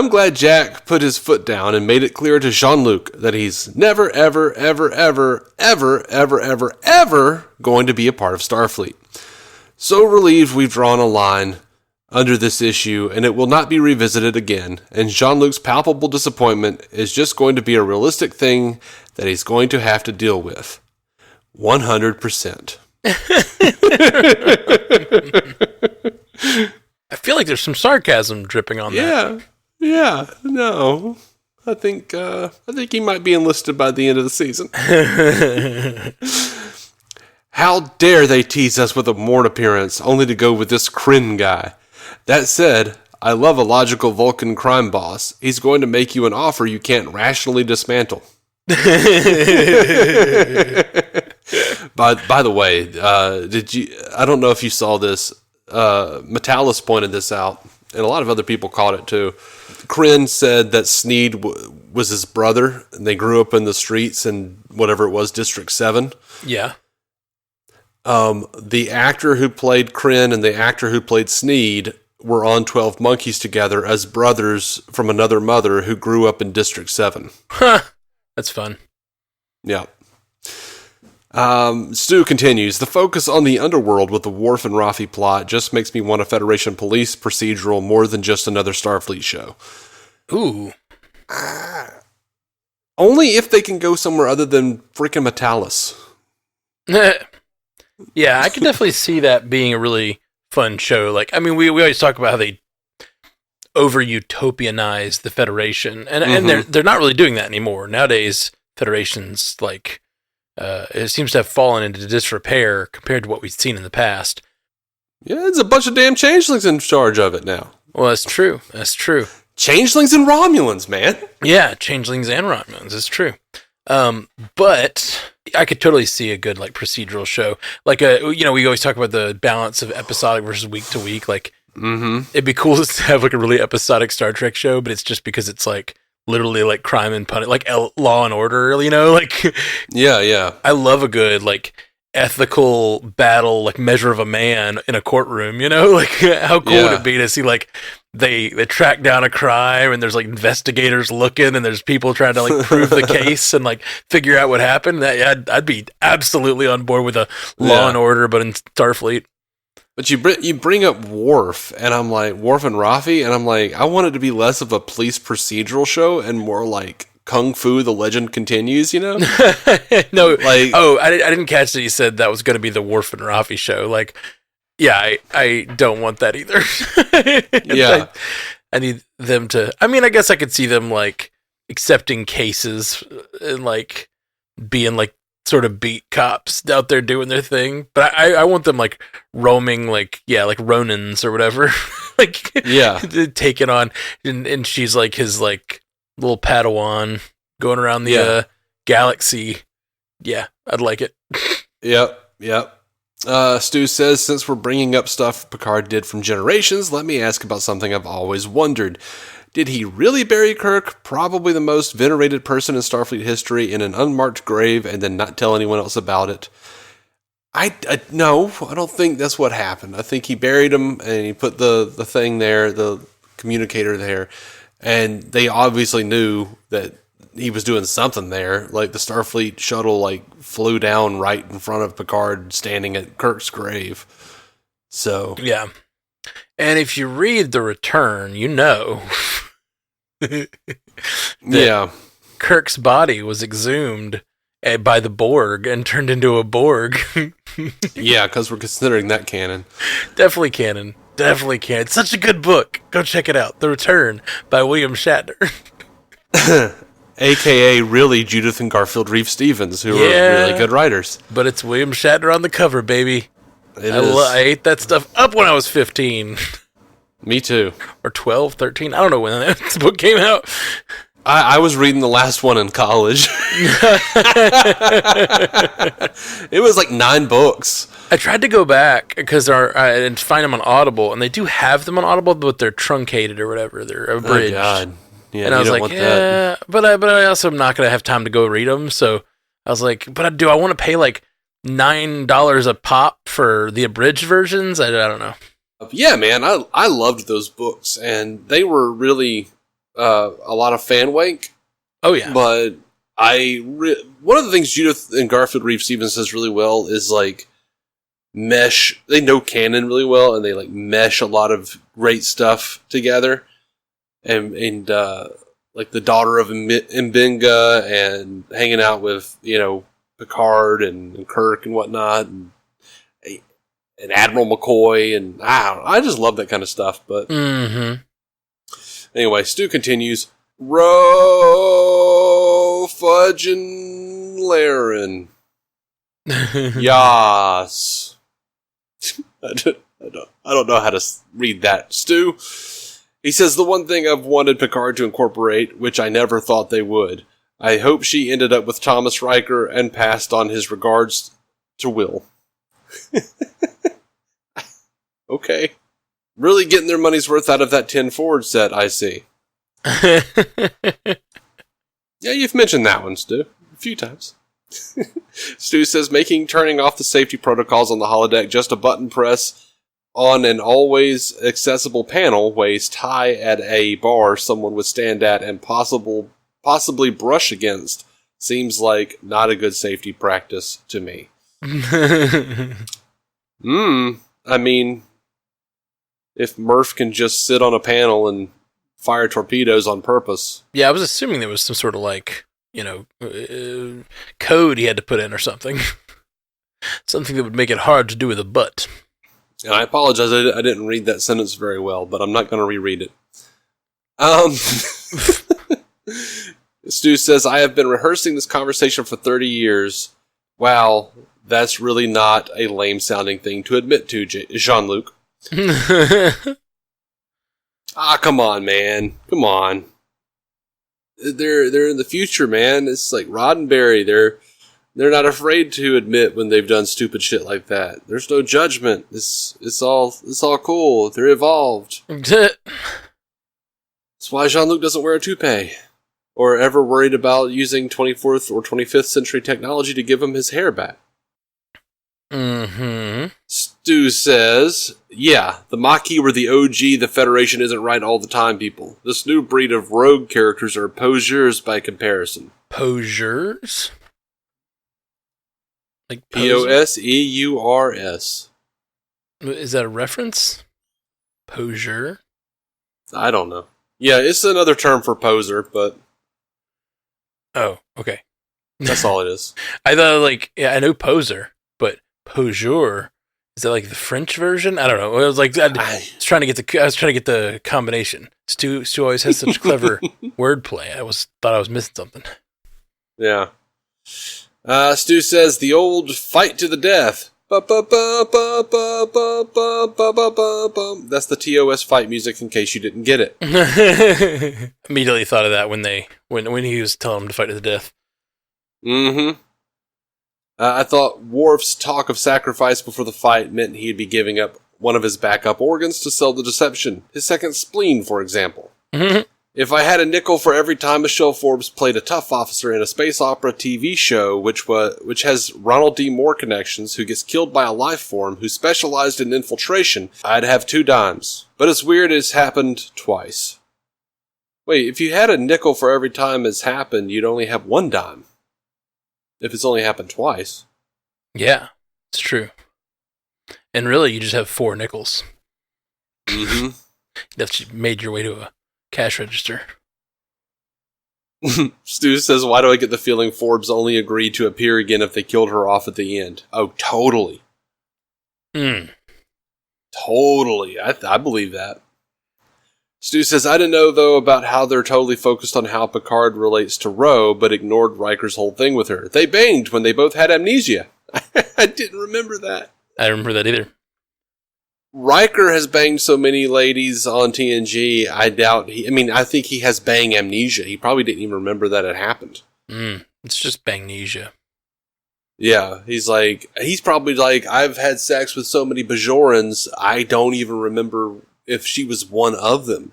glad Jack put his foot down and made it clear to Jean-Luc that he's never, ever, ever, ever, ever, ever, ever, ever going to be a part of Starfleet. So relieved we've drawn a line under this issue and it will not be revisited again. And Jean-Luc's palpable disappointment is just going to be a realistic thing that he's going to have to deal with. 100%. I feel like there's some sarcasm dripping on that. Yeah, no. I think he might be enlisted by the end of the season. How dare they tease us with a Morn appearance, only to go with this Kryn guy? That said, I love a logical Vulcan crime boss. He's going to make you an offer you can't rationally dismantle. By the way, I don't know if you saw this. Metalis pointed this out, and a lot of other people caught it too. Kryn said that Sneed was his brother, and they grew up in the streets in whatever it was, District 7. Yeah. The actor who played Kryn and the actor who played Sneed were on 12 Monkeys together as brothers from another mother who grew up in District 7. Huh. That's fun. Yeah. Stu continues, the focus on the underworld with the Worf and Raffi plot just makes me want a Federation police procedural more than just another Starfleet show. Ooh. Only if they can go somewhere other than freaking Metalis. Yeah, I can definitely see that being a really fun show. Like, I mean, we always talk about how they over-utopianize the Federation, and they're not really doing that anymore. Nowadays, Federation's like, it seems to have fallen into disrepair compared to what we've seen in the past. Yeah, there's a bunch of damn changelings in charge of it now. Well, that's true. That's true. Changelings and Romulans, man. Yeah, changelings and Romulans. It's true. But I could totally see a good like procedural show. Like we always talk about the balance of episodic versus week to week. Like, it'd be cool to have like a really episodic Star Trek show, but it's just because it's like literally like crime and punishment, like Law and Order. Like yeah. I love a good like ethical battle, like Measure of a Man in a courtroom. Like how cool would it be to see like they track down a crime and there's like investigators looking and there's people trying to like prove the case and like figure out what happened. I'd be absolutely on board with a Law and Order, but in Starfleet. But you bring up Worf, and I'm like, Worf and Raffi, and I'm like, I want it to be less of a police procedural show and more like Kung Fu, The Legend Continues, No, like, I didn't catch that you said that was going to be the Worf and Raffi show. Like, yeah, I don't want that either. Yeah. I need them to, I mean, I guess I could see them like accepting cases and like being like sort of beat cops out there doing their thing. But I want them like roaming, like, yeah, like Ronins or whatever. Like, yeah, taking on, and she's like his like little Padawan going around the galaxy. Yeah, I'd like it. Yep. Stu says, since we're bringing up stuff Picard did from Generations, let me ask about something I've always wondered. Did he really bury Kirk, probably the most venerated person in Starfleet history, in an unmarked grave and then not tell anyone else about it? No, I don't think that's what happened. I think he buried him and he put the thing there, the communicator there, and they obviously knew that he was doing something there. Like the Starfleet shuttle like flew down right in front of Picard standing at Kirk's grave. So yeah. And if you read The Return, you know that Kirk's body was exhumed by the Borg and turned into a Borg. Yeah, because we're considering that canon. Definitely canon. It's such a good book. Go check it out. The Return by William Shatner. AKA really Judith and Garfield Reeve Stevens, who are really good writers. But it's William Shatner on the cover, baby. I ate that stuff up when I was 15. Me too. Or 12, 13. I don't know when this book came out. I was reading the last one in college. It was like 9 books. I tried to go back because and find them on Audible, and they do have them on Audible, but they're truncated or whatever. They're abridged. Oh, God. Yeah, and I was like, but I also am not going to have time to go read them. So I was like, but do I want to pay like $9 a pop for the abridged versions? I don't know. Yeah, man, I loved those books, and they were really a lot of fan wank. Oh yeah, but one of the things Judith and Garfield Reeve Stevens does really well is like mesh. They know canon really well, and they like mesh a lot of great stuff together. And like the daughter of M'Benga and hanging out with Picard and Kirk and whatnot, and Admiral McCoy, and I just love that kind of stuff. But anyway, Stu continues. Ro fudgin' Laren. Yas. I don't know how to read that, Stu. He says, the one thing I've wanted Picard to incorporate, which I never thought they would. I hope she ended up with Thomas Riker and passed on his regards to Will. Okay. Really getting their money's worth out of that 10 Forward set, I see. Yeah, you've mentioned that one, Stu. A few times. Stu says, turning off the safety protocols on the holodeck just a button press on an always accessible panel waist high at a bar someone would stand at and possibly brush against Seems like not a good safety practice to me. I mean, if Murph can just sit on a panel and fire torpedoes on purpose. Yeah, I was assuming there was some sort of code he had to put in or something. Something that would make it hard to do with a butt. And I apologize, I didn't read that sentence very well, but I'm not going to reread it. Stu says, I have been rehearsing this conversation for 30 years. Wow, that's really not a lame-sounding thing to admit to, Jean-Luc. Come on, man. Come on. They're in the future, man. It's like Roddenberry. They're not afraid to admit when they've done stupid shit like that. There's no judgment. It's all cool. They're evolved. That's why Jean-Luc doesn't wear a toupee. Or ever worried about using 24th or 25th century technology to give him his hair back. Stu says, yeah, the Maquis were the OG. The Federation isn't right all the time, people. This new breed of rogue characters are poseurs by comparison. Poseurs? Like Poseurs. Is that a reference? Poseur? I don't know. Yeah, it's another term for poser, but... Oh, okay. That's all it is. I thought, I know poser, but poseur, is that like the French version? I don't know. I was like, I was trying to get the combination. Stu always has such clever wordplay. Thought I was missing something. Yeah. Stu says, the old fight to the death. That's the TOS fight music in case you didn't get it. Immediately thought of that when he was telling him to fight to the death. I thought Worf's talk of sacrifice before the fight meant he'd be giving up one of his backup organs to sell the deception. His second spleen, for example. If I had a nickel for every time Michelle Forbes played a tough officer in a space opera TV show, which has Ronald D. Moore connections, who gets killed by a life form who specialized in infiltration, I'd have 2 dimes. But it's weird it's happened twice. Wait, if you had a nickel for every time it's happened, you'd only have 1 dime. If it's only happened twice. Yeah, it's true. And really, you just have 4 nickels. That's made your way to a cash register. Stu says, why do I get the feeling Forbes only agreed to appear again if they killed her off at the end? Oh, totally. Totally. I believe that. Stu says, I didn't know, though, about how they're totally focused on how Picard relates to Ro, but ignored Riker's whole thing with her. They banged when they both had amnesia. I didn't remember that. I don't remember that either. Riker has banged so many ladies on TNG, I doubt I think he has bang amnesia. He probably didn't even remember that it happened. It's just bangnesia. Yeah, he's probably like, I've had sex with so many Bajorans, I don't even remember if she was one of them.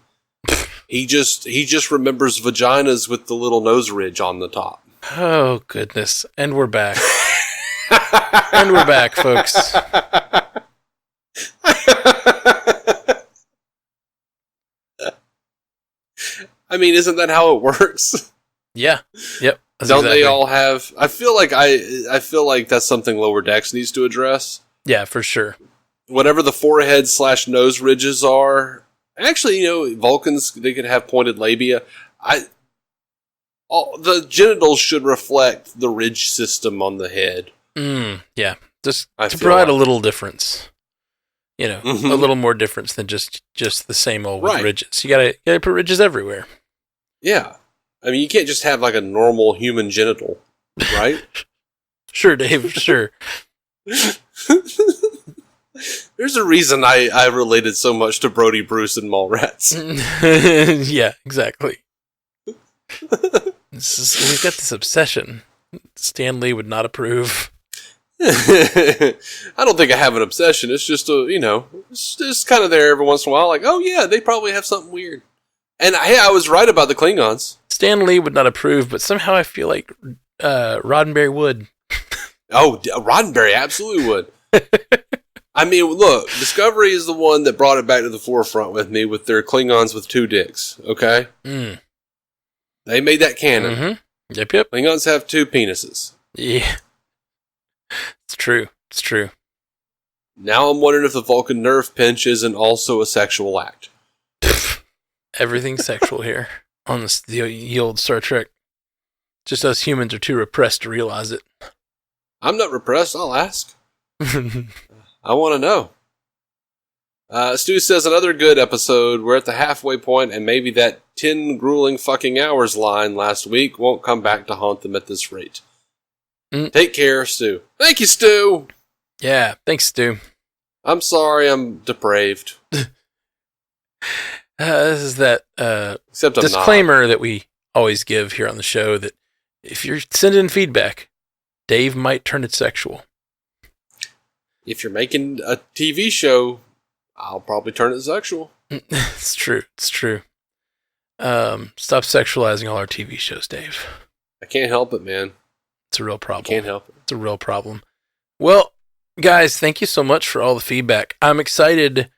He just remembers vaginas with the little nose ridge on the top. Oh, goodness. And we're back. And we're back, folks. I mean, isn't that how it works? Yeah. Yep. Don't they all have... I feel like that's something Lower Decks needs to address. Yeah, for sure. Whatever the forehead/nose ridges are... Actually, Vulcans, they could have pointed labia. The genitals should reflect the ridge system on the head. Yeah. Just to provide a little difference. A little more difference than just the same old with ridges. You gotta put ridges everywhere. Yeah. I mean, you can't just have like a normal human genital, right? Sure, Dave, sure. There's a reason I related so much to Brody Bruce and Mallrats. Yeah, exactly. We've got this obsession. Stan Lee would not approve. I don't think I have an obsession. It's just it's just kind of there every once in a while. Like, oh yeah, they probably have something weird. And I was right about the Klingons. Stan Lee would not approve, but somehow I feel like Roddenberry would. Oh, Roddenberry absolutely would. I mean, look, Discovery is the one that brought it back to the forefront with me with their Klingons with 2 dicks. Okay, they made that canon. Yep, yep. Klingons have 2 penises. Yeah. It's true. It's true. Now I'm wondering if the Vulcan nerve pinch isn't also a sexual act. Everything's sexual here on the old Star Trek. Just us humans are too repressed to realize it. I'm not repressed. I'll ask. I want to know. Stu says, another good episode. We're at the halfway point, and maybe that 10 grueling fucking hours line last week won't come back to haunt them at this rate. Take care, Stu. Thank you, Stu. Yeah, thanks, Stu. I'm sorry I'm depraved. This is that Except I'm disclaimer that we always give here on the show that if you're sending feedback, Dave might turn it sexual. If you're making a TV show, I'll probably turn it sexual. It's true. It's true. Stop sexualizing all our TV shows, Dave. I can't help it, man. It's a real problem. Can't help it. It's a real problem. Well, guys, thank you so much for all the feedback. I'm excited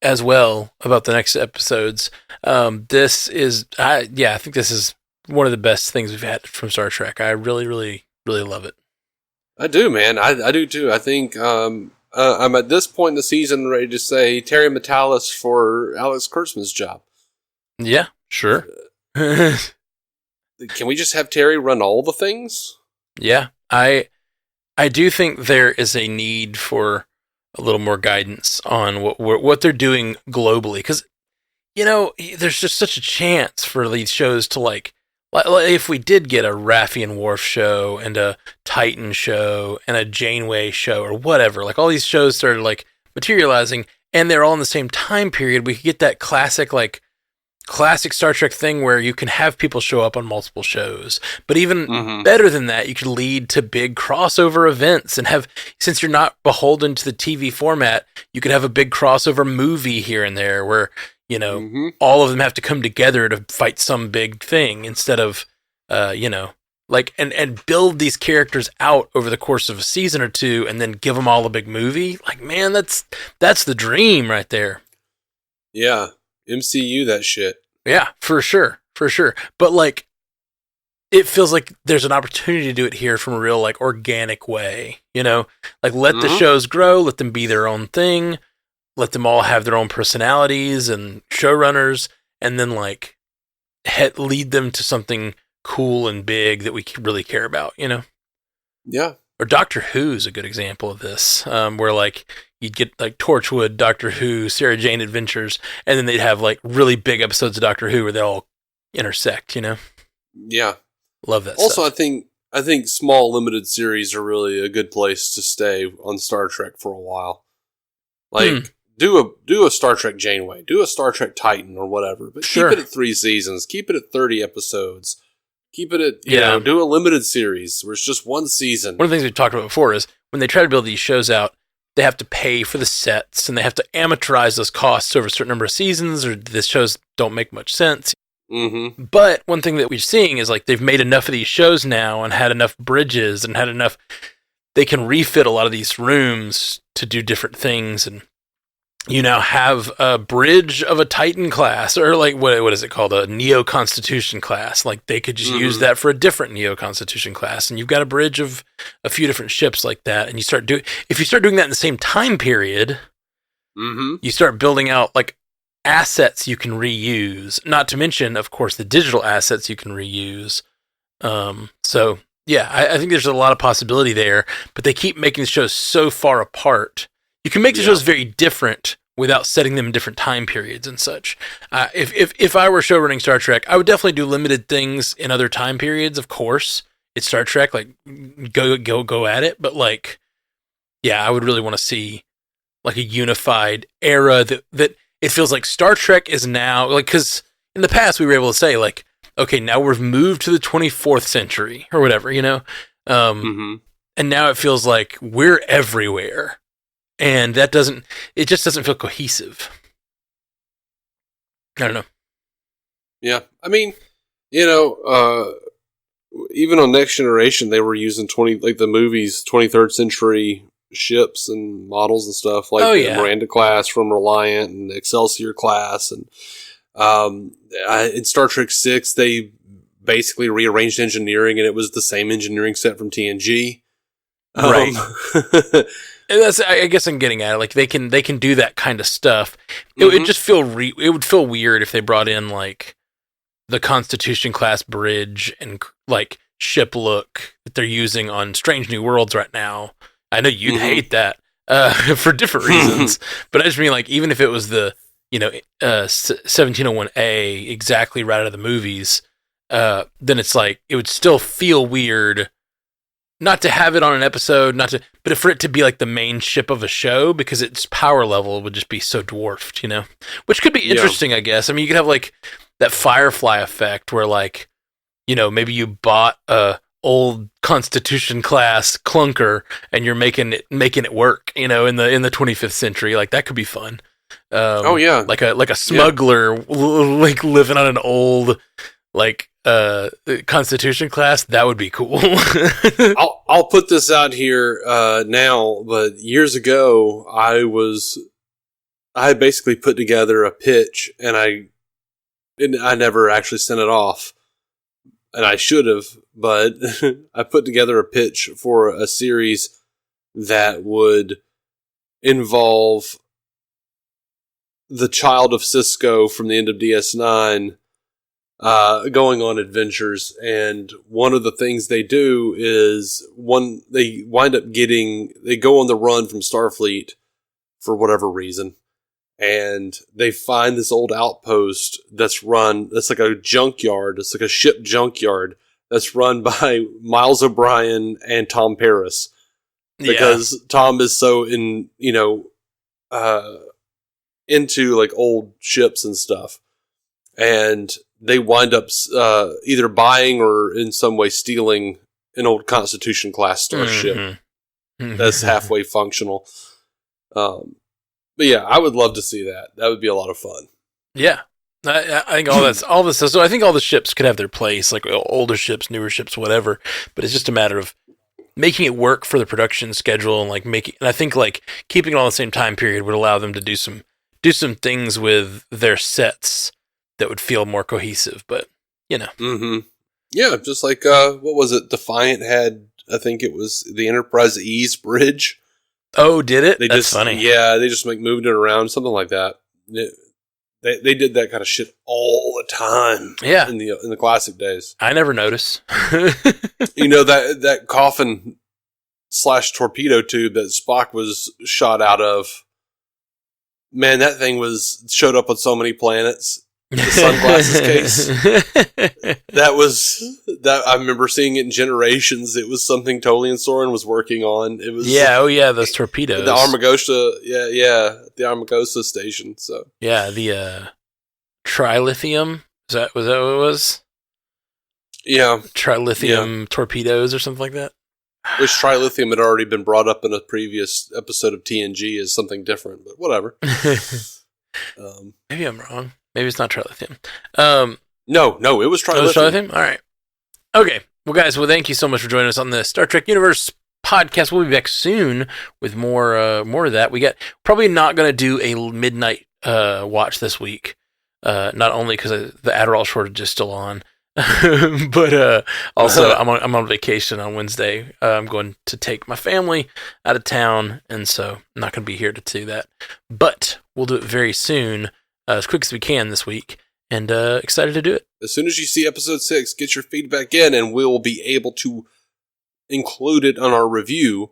as well about the next episodes. I think this is one of the best things we've had from Star Trek. I really, really, really love it. I do, man. I do too. I think I'm at this point in the season ready to say Terry Metalis for Alex Kurtzman's job. Yeah, sure. Can we just have Terry run all the things? Yeah, I do think there is a need for a little more guidance on what they're doing globally, because there's just such a chance for these shows to like if we did get a Raffi and Worf show and a Titan show and a Janeway show or whatever, like all these shows started like materializing and they're all in the same time period, we could get that classic Star Trek thing where you can have people show up on multiple shows. But even better than that, you could lead to big crossover events and have, since you're not beholden to the TV format, you could have a big crossover movie here and there where, all of them have to come together to fight some big thing instead of, and build these characters out over the course of a season or two and then give them all a big movie. Like, man, that's the dream right there. Yeah. MCU that shit. Yeah, for sure. But like, it feels like there's an opportunity to do it here from a real like organic way, like let the shows grow, let them be their own thing, let them all have their own personalities and showrunners, and then like lead them to something cool and big that we really care about, Yeah. Or Doctor Who's a good example of this, where like you'd get like Torchwood, Doctor Who, Sarah Jane Adventures, and then they'd have like really big episodes of Doctor Who where they all intersect, Yeah. Love that also, stuff. I think small limited series are really a good place to stay on Star Trek for a while. Like, do a Star Trek Janeway, do a Star Trek Titan or whatever, but keep it at 3 seasons, keep it at 30 episodes. Keep it at, do a limited series where it's just 1 season. One of the things we've talked about before is when they try to build these shows out, they have to pay for the sets and they have to amortize those costs over a certain number of seasons, or the shows don't make much sense. Mm-hmm. But one thing that we're seeing is like they've made enough of these shows now and had enough bridges and had enough, they can refit a lot of these rooms to do different things. And you now have a bridge of a Titan class, or like, what is it called? A Neo-Constitution class. Like they could just use that for a different Neo-Constitution class. And you've got a bridge of a few different ships like that. And if you start doing that in the same time period, you start building out like assets you can reuse, not to mention, of course, the digital assets you can reuse. So yeah, I think there's a lot of possibility there, but they keep making the shows so far apart. You can make the shows very different without setting them in different time periods and such. If I were showrunning Star Trek, I would definitely do limited things in other time periods. Of course, it's Star Trek, like go at it. But like, yeah, I would really want to see like a unified era that it feels like Star Trek is now, like, because in the past we were able to say like, okay, now we've moved to the 24th century or whatever, and now it feels like we're everywhere. And it just doesn't feel cohesive. I don't know. Yeah. I mean, even on Next Generation, they were using the movies, 23rd century ships and models and stuff, like the Miranda class from Reliant and Excelsior class. And in Star Trek 6, they basically rearranged engineering, and it was the same engineering set from TNG. Right. And that's, I guess I'm getting at it. Like they can do that kind of stuff. It would just feel it would feel weird if they brought in like the Constitution class bridge and like ship look that they're using on Strange New Worlds right now. I know you'd hate that for different reasons, but I just mean like even if it was the 1701A exactly right out of the movies, then it's like it would still feel weird. Not to have it on an episode, but for it to be like the main ship of a show, because its power level would just be so dwarfed, which could be interesting, I guess. I mean, you could have like that Firefly effect where like, maybe you bought a old Constitution class clunker and you're making it work, in the 25th century. Like that could be fun. Like a smuggler, like living on an old, like, Constitution class, that would be cool. I'll put this out here now, but years ago I had basically put together a pitch, and I never actually sent it off, and I should have, but I put together a pitch for a series that would involve the child of Cisco from the end of DS9 going on adventures, and one of the things they do is they go on the run from Starfleet for whatever reason, and they find this old outpost that's like a junkyard. It's like a ship junkyard that's run by Miles O'Brien and Tom Paris, because Tom is so into like old ships and stuff, and they wind up either buying or in some way stealing an old Constitution class starship that's halfway functional. But yeah, I would love to see that. That would be a lot of fun. Yeah, I think all this. So I think all the ships could have their place, like older ships, newer ships, whatever. But it's just a matter of making it work for the production schedule, and like and I think like keeping it all the same time period would allow them to do some things with their sets that would feel more cohesive, but yeah, just like what was it? Defiant had, I think it was the Enterprise E's bridge. Oh, did it? That's funny. Yeah, they just like moved it around, something like that. They did that kind of shit all the time. Yeah, in the classic days. I never noticed. that coffin / torpedo tube that Spock was shot out of. Man, that thing showed up on so many planets. The sunglasses case. That I remember seeing it in Generations. It was something Tolly and Soren was working on. It was those torpedoes. The Armagosa, the Armagosa station. So the trilithium. Was that what it was? Yeah, trilithium torpedoes or something like that. Which trilithium had already been brought up in a previous episode of TNG as something different, but whatever. Maybe I'm wrong. Maybe it's not trilithium. No, it was trilithium. Oh, it was trilithium? All right. Okay. Well, guys, thank you so much for joining us on the Star Trek Universe podcast. We'll be back soon with more of that. We got probably not going to do a midnight watch this week. Not only because the Adderall shortage is still on, but also I'm on vacation on Wednesday. I'm going to take my family out of town, and so I'm not going to be here to do that. But we'll do it very soon. As quick as we can this week, and excited to do it. As soon as you see episode 6, get your feedback in, and we'll be able to include it on our review,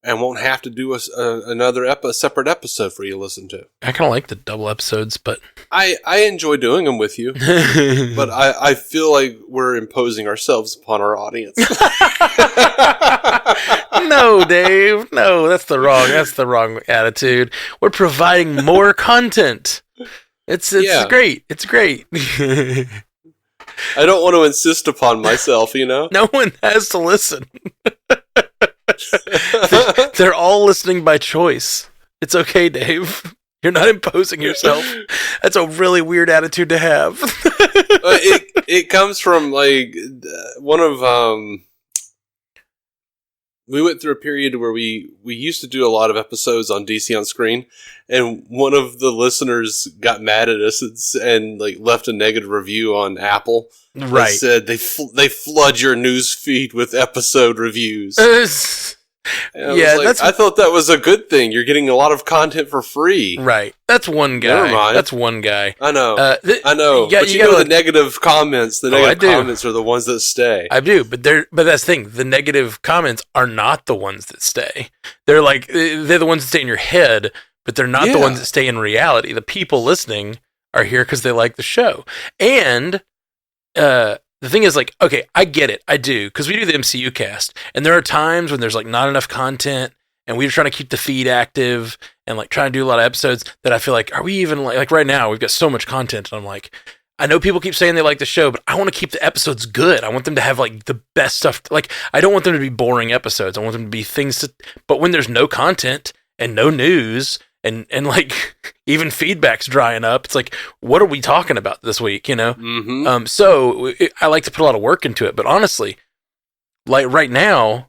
and won't have to do a separate episode for you to listen to. I kind of like the double episodes, but I enjoy doing them with you, but I feel like we're imposing ourselves upon our audience. No, Dave, no, that's the wrong attitude. We're providing more content. It's great. It's great. I don't want to insist upon myself, No one has to listen. They're all listening by choice. It's okay, Dave. You're not imposing yourself. That's a really weird attitude to have. It comes from like one of we went through a period where we used to do a lot of episodes on DC on Screen, and one of the listeners got mad at us and like left a negative review on Apple. Right. They said they flood your news feed with episode reviews. Yeah, I thought that was a good thing. You're getting a lot of content for free. Right. That's one guy. Never mind. That's one guy. I know. I know. Yeah, but you know the negative comments. The negative comments are the ones that stay. I do, but that's the thing. The negative comments are not the ones that stay. They're the ones that stay in your head, but they're not the ones that stay in reality. The people listening are here because they like the show. And the thing is, like, okay, I get it. I do. Because we do the MCU cast. And there are times when there's, like, not enough content. And we're trying to keep the feed active. And, like, trying to do a lot of episodes that I feel like, are we even, like right now, we've got so much content. And I'm like, I know people keep saying they like the show, but I want to keep the episodes good. I want them to have, like, the best stuff. Like, I don't want them to be boring episodes. I want them to be things to... But when there's no content and no news... And like even feedback's drying up. It's like, what are we talking about this week? You know. Mm-hmm. So I like to put a lot of work into it. But honestly, like right now,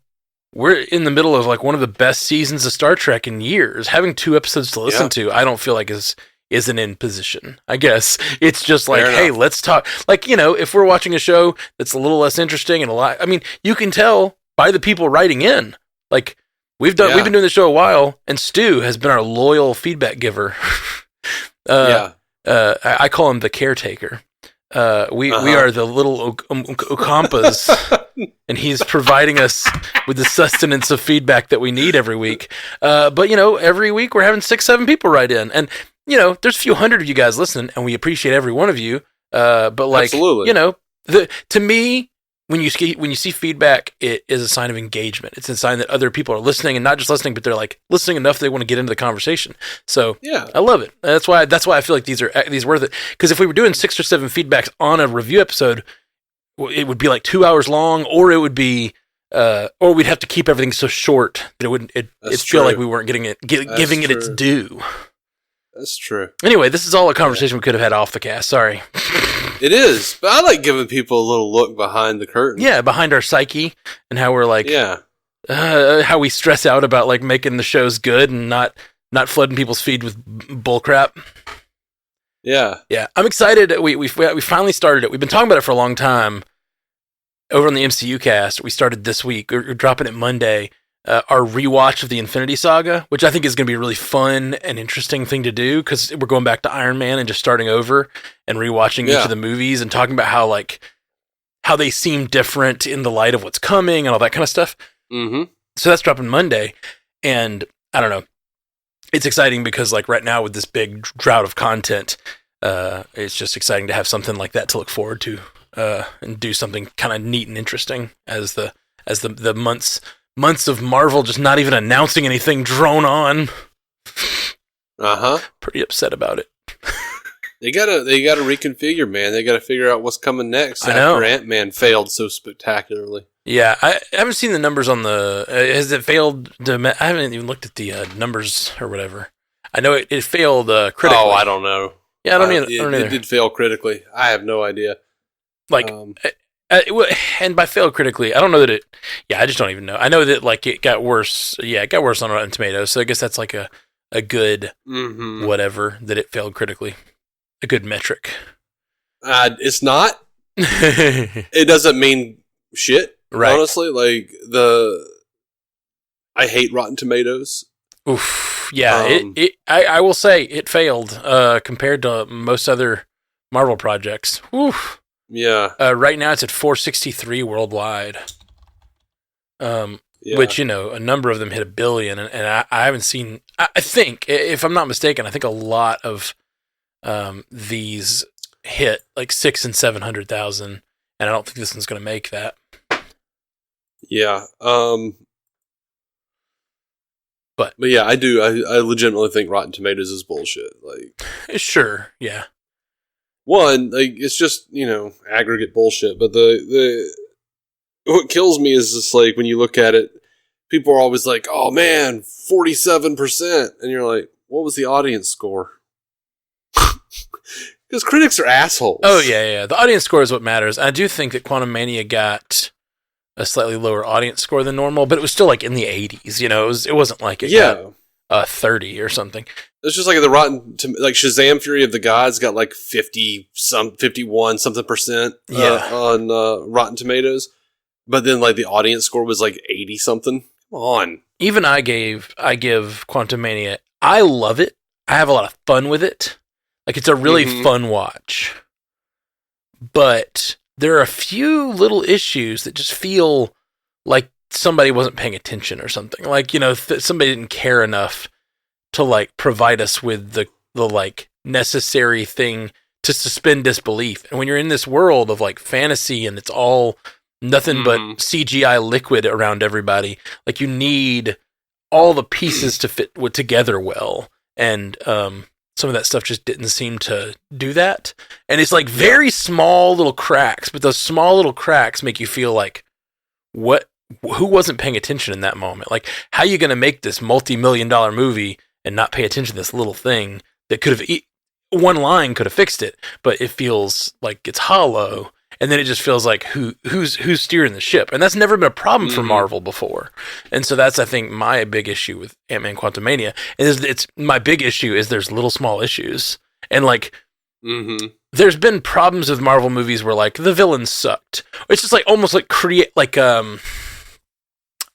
we're in the middle of like one of the best seasons of Star Trek in years. Having 2 episodes to listen to, I don't feel like isn't in position. I guess it's just like, hey, let's talk. Like, you know, if we're watching a show that's a little less interesting and a lot. I mean, you can tell by the people writing in, like. We've been doing the show a while, and Stu has been our loyal feedback giver. I call him the caretaker. We are the little Okampas, and he's providing us with the sustenance of feedback that we need every week. But you know, every week we're having 6-7 people write in, and you know, there's a few hundred of you guys listening, and we appreciate every one of you. But like, absolutely. You know, to me. When you see feedback, it is a sign of engagement. It's a sign that other people are listening, and not just listening, but they're like listening enough they want to get into the conversation. So I love it. That's why I feel like these are worth it. Because if we were doing 6 or 7 feedbacks on a review episode, it would be like 2 hours long, or it would be, or we'd have to keep everything so short that it wouldn't. It'd feel like we weren't giving it its due. That's true. Anyway, this is all a conversation we could have had off the cast. Sorry. It is, but I like giving people a little look behind the curtain. Yeah, behind our psyche and how we're like, how we stress out about like making the shows good and not flooding people's feed with bullcrap. Yeah. I'm excited. We finally started it. We've been talking about it for a long time. Over on the MCU cast, we started this week. We're dropping it Monday. Our rewatch of the Infinity Saga, which I think is going to be a really fun and interesting thing to do because we're going back to Iron Man and just starting over and rewatching each of the movies and talking about how they seem different in the light of what's coming and all that kind of stuff. Mm-hmm. So that's dropping Monday, and I don't know. It's exciting because like right now with this big drought of content, it's just exciting to have something like that to look forward to and do something kind of neat and interesting as the months of Marvel just not even announcing anything drone on. Pretty upset about it. They gotta reconfigure, man. They gotta figure out what's coming next after Ant-Man failed so spectacularly. Yeah, I haven't seen the numbers on the... has it failed? I haven't even looked at the numbers or whatever. I know it failed critically. Oh, I don't know. Yeah, I don't either. It did fail critically. I have no idea. Like... and by failed critically, I don't know that it... Yeah, I just don't even know. I know that like it got worse. Yeah, it got worse on Rotten Tomatoes. So I guess that's like a good whatever that it failed critically. A good metric. It's not. It doesn't mean shit. Right. Honestly, like I hate Rotten Tomatoes. Oof. Yeah. I will say it failed compared to most other Marvel projects. Oof. Yeah. Right now it's at 463 worldwide. Which, you know, a number of them hit 1 billion, and I haven't seen. I think, if I'm not mistaken, I think a lot of these hit like 600,000 and 700,000, and I don't think this one's going to make that. Yeah. But yeah, I do. I legitimately think Rotten Tomatoes is bullshit. Like, sure, yeah. One, like, it's just, you know, aggregate bullshit. But the what kills me is just like when you look at it, people are always like, "Oh man, 47%," and you're like, "What was the audience score?" Because critics are assholes. Oh yeah. The audience score is what matters. I do think that Quantum Mania got a slightly lower audience score than normal, but it was still like in the 80s. You know, it wasn't like it got 30 or something. It's just like the like Shazam Fury of the Gods got like 51 something percent on Rotten Tomatoes, but then like the audience score was like 80 something. Come on. Even I give Quantumania. I love it. I have a lot of fun with it. Like, it's a really fun watch. But there are a few little issues that just feel like somebody wasn't paying attention or something. Like, you know, somebody didn't care enough to, like, provide us with the like, necessary thing to suspend disbelief. And when you're in this world of, like, fantasy and it's all nothing but CGI liquid around everybody, like, you need all the pieces to fit together well. And some of that stuff just didn't seem to do that. And it's like very small little cracks, but those small little cracks make you feel like, who wasn't paying attention in that moment? Like, how are you going to make this multi-million-dollar movie and not pay attention to this little thing that could have, one line could have fixed it, but it feels like it's hollow. And then it just feels like who's steering the ship, and that's never been a problem for Marvel before. And so that's, I think, my big issue with Ant-Man Quantumania. It's my big issue is there's little small issues, and like there's been problems with Marvel movies where like the villains sucked. It's just like almost like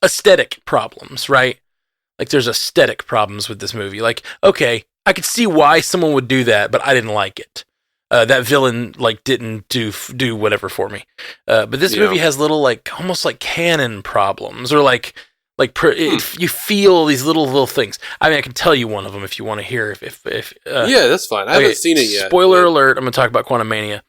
aesthetic problems, right? Like there's aesthetic problems with this movie. Like, okay, I could see why someone would do that, but I didn't like it. That villain like didn't do whatever for me, but this movie has little like almost like canon problems, or you feel these little things. I mean, I can tell you one of them if you want to hear. If that's fine. I haven't seen it yet. Spoiler alert! I'm going to talk about Quantumania.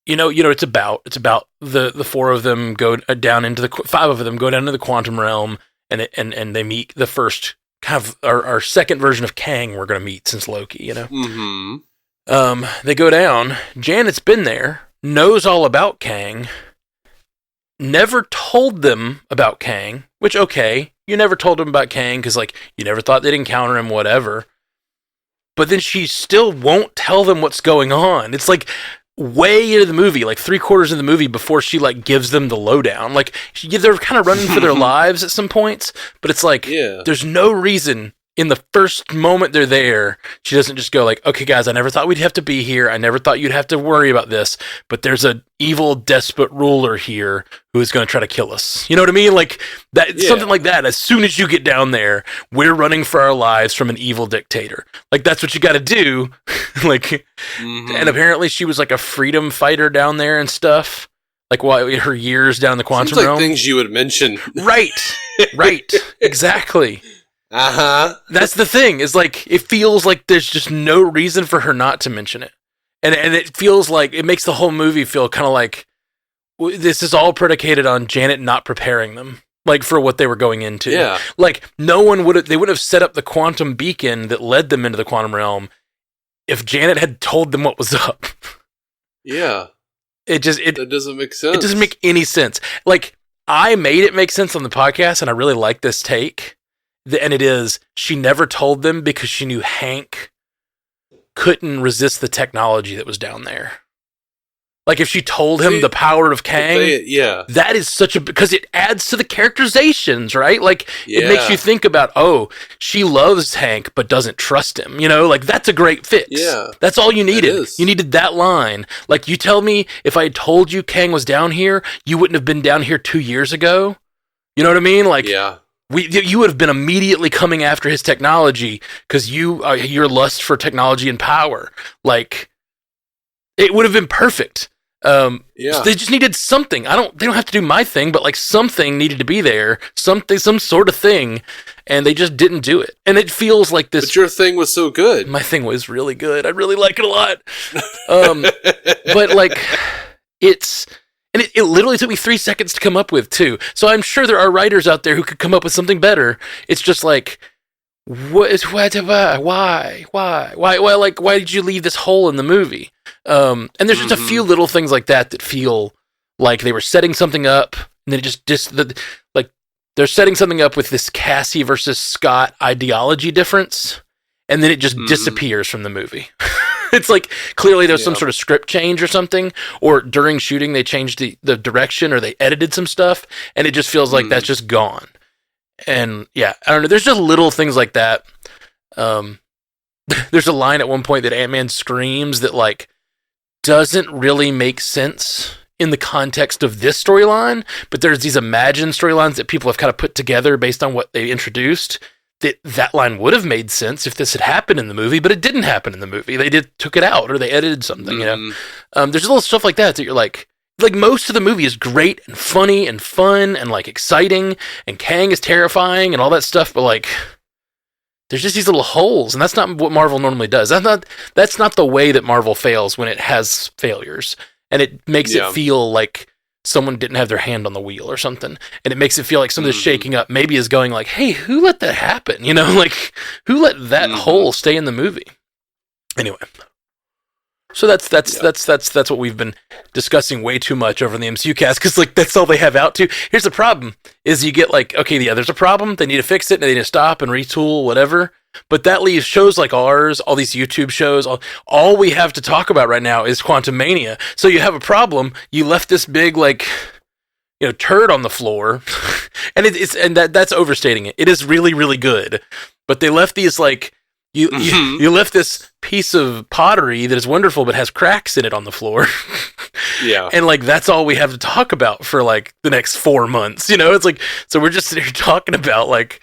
You know, it's about the four of them go down into five of them go down into the quantum realm, and they meet the first kind of our second version of Kang we're going to meet since Loki. You know. They go down. Janet's been there, knows all about Kang, never told them about Kang, which, okay, you never told them about Kang because, like, you never thought they'd encounter him, whatever. But then she still won't tell them what's going on. It's, like, way into the movie, like 3/4 of the movie before she, like, gives them the lowdown. Like, they're kind of running for their lives at some points, but it's like, there's no reason. In the first moment they're there, she doesn't just go like, okay, guys, I never thought we'd have to be here. I never thought you'd have to worry about this, but there's an evil, despot ruler here who is going to try to kill us. You know what I mean? Like that, something like that. As soon as you get down there, we're running for our lives from an evil dictator. Like, that's what you got to do. Like, and apparently she was like a freedom fighter down there and stuff. Like, her years down the quantum realm. Things you would mention. Right. Exactly. That's the thing, is like, it feels like there's just no reason for her not to mention it. And it feels like, it makes the whole movie feel kind of like, this is all predicated on Janet not preparing them, like, for what they were going into. Yeah. Like, they wouldn't have set up the quantum beacon that led them into the quantum realm if Janet had told them what was up. Yeah. That doesn't make sense. It doesn't make any sense. Like, I made it make sense on the podcast, and I really like this take. And it is, she never told them because she knew Hank couldn't resist the technology that was down there. Like, if she told him the power of Kang, that is because it adds to the characterizations, right? Like, it makes you think about, oh, she loves Hank but doesn't trust him. You know, like, that's a great fix. Yeah. That's all you needed. You needed that line. Like, you tell me if I had told you Kang was down here, you wouldn't have been down here 2 years ago. You know what I mean? Like, you would have been immediately coming after his technology because your lust for technology and power. Like, it would have been perfect. So they just needed something. They don't have to do my thing, but like something needed to be there, some sort of thing, and they just didn't do it. And it feels like this. But your thing was so good. My thing was really good. I really like it a lot. But like, and it literally took me 3 seconds to come up with, too. So I'm sure there are writers out there who could come up with something better. It's just like, why did you leave this hole in the movie? And there's just a few little things like that feel like they were setting something up, and then they're setting something up with this Cassie versus Scott ideology difference, and then it just disappears from the movie. It's like clearly there's some sort of script change or something, or during shooting they changed the direction or they edited some stuff, and it just feels like that's just gone. And yeah, I don't know. There's just little things like that. There's a line at one point that Ant-Man screams that like doesn't really make sense in the context of this storyline, but there's these imagined storylines that people have kind of put together based on what they introduced. That line would have made sense if this had happened in the movie, but it didn't happen in the movie. They took it out or they edited something. You know, there's little stuff like that you're like most of the movie is great and funny and fun and like exciting, and Kang is terrifying and all that stuff, but like there's just these little holes, and that's not what Marvel normally does. That's not the way that Marvel fails when it has failures, and it makes it feel like someone didn't have their hand on the wheel or something, and it makes it feel like something that's shaking up maybe is going like, hey, who let that happen? You know, like who let that hole stay in the movie? Anyway, so that's what we've been discussing way too much over in the MCU cast, because like that's all they have out to. Here's the problem: is you get like, okay, yeah, there's a problem, they need to fix it, and they need to stop and retool whatever. But that leaves shows like ours, all these YouTube shows, all we have to talk about right now is Quantum Mania. So you have a problem. You left this big like, you know, turd on the floor, and that's overstating it. It is really, really good, but they left these like. You left this piece of pottery that is wonderful but has cracks in it on the floor. Yeah. And like that's all we have to talk about for like the next 4 months. You know, it's like, so we're just sitting here talking about like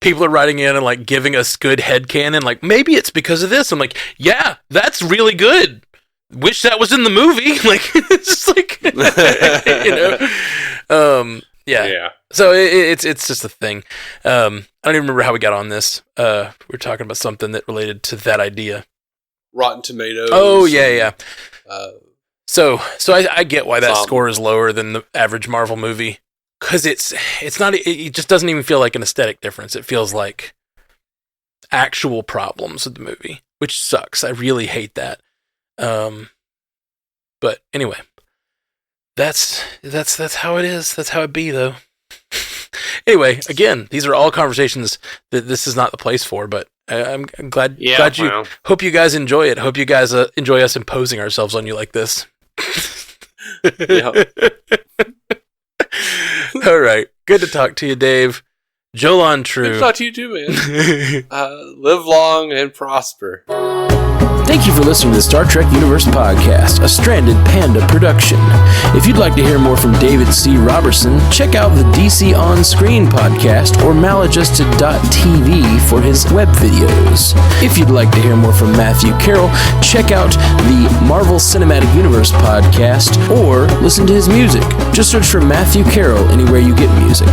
people are writing in and like giving us good headcanon, like maybe it's because of this. I'm like, yeah, that's really good. Wish that was in the movie. Like it's just like you know. Yeah. So it's just a thing. I don't even remember how we got on this. We were talking about something that related to that idea. Rotten Tomatoes. Oh yeah. So I get why that score is lower than the average Marvel movie, because it's not. It just doesn't even feel like an aesthetic difference. It feels like actual problems with the movie, which sucks. I really hate that. But anyway. That's how it is. That's how it be, though. Anyway, again, these are all conversations that this is not the place for, but I'm glad you hope you guys enjoy it. Hope you guys enjoy us imposing ourselves on you like this. All right. Good to talk to you, Dave. Jolan True. Good to talk to you too, man. Live long and prosper. Thank you for listening to the Star Trek Universe Podcast, a Stranded Panda production. If you'd like to hear more from David C. Robertson, check out the DC On Screen podcast or maladjusted.tv for his web videos. If you'd like to hear more from Matthew Carroll, check out the Marvel Cinematic Universe podcast or listen to his music. Just search for Matthew Carroll anywhere you get music.